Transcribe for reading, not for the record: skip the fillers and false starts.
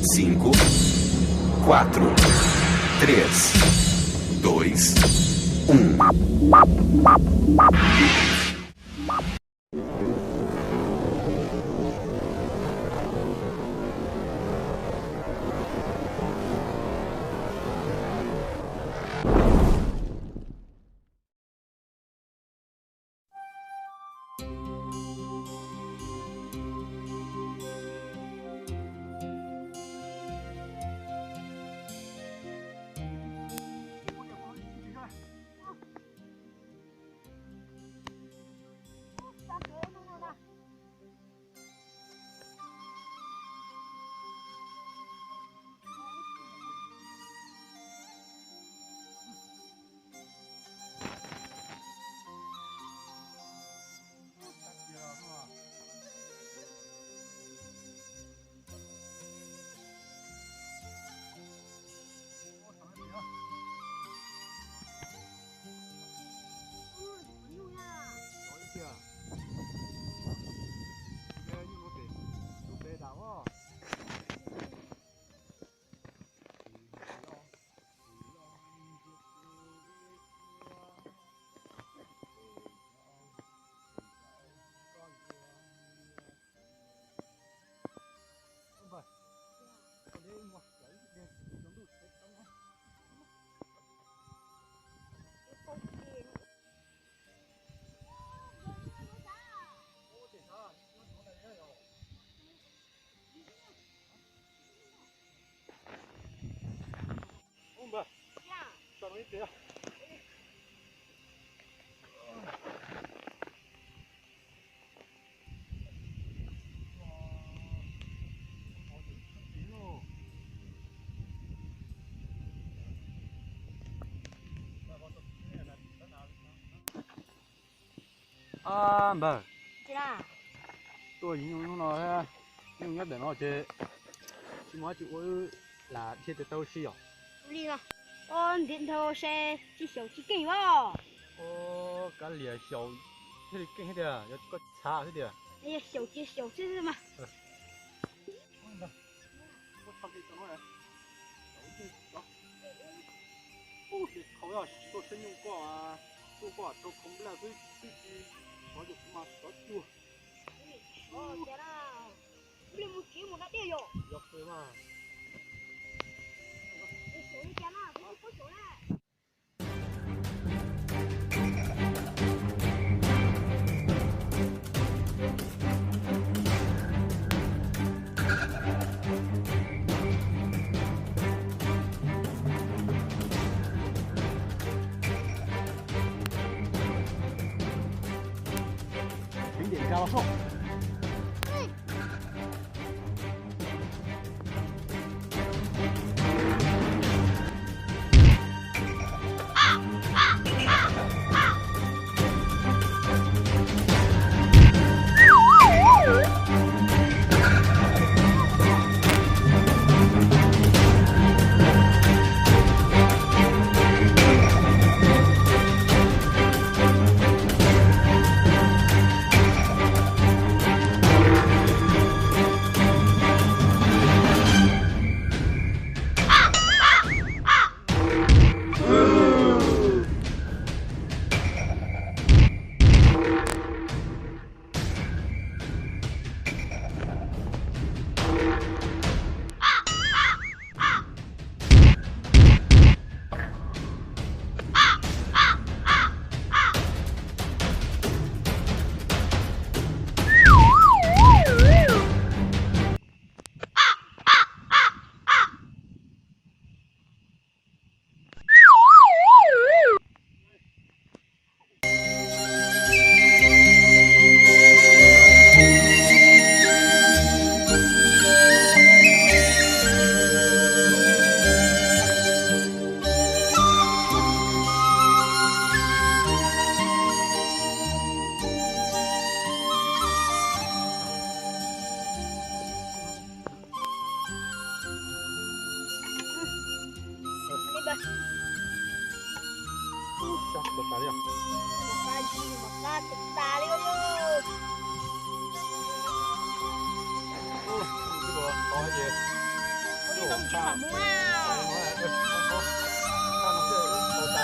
5, 4, 3, 2, 1. À bà, Chị nào? tôi dùng nó ha, dùng nhất để nó chơi, chỉ nói chịu là chơi từ tàu xí à? Đi nào. Con điện thoại xe chỉ xấu chỉ kinh quá. Ô, cái lìa xấu, thế thì kinh hết à? Có xa thế à? Đây xấu chứ mà. không要做生用过啊，做过都空不了，所以我就嘛搞做。Ồ, chị nào? Đi một kiếm một đã tiêu rồi. Được rồi mà. Đi xấu đi chị nào? Không có xấu này. 零点加了送。打掉。打了哟。哦，这个好些。你都唔見話冇啊？看到这个头戴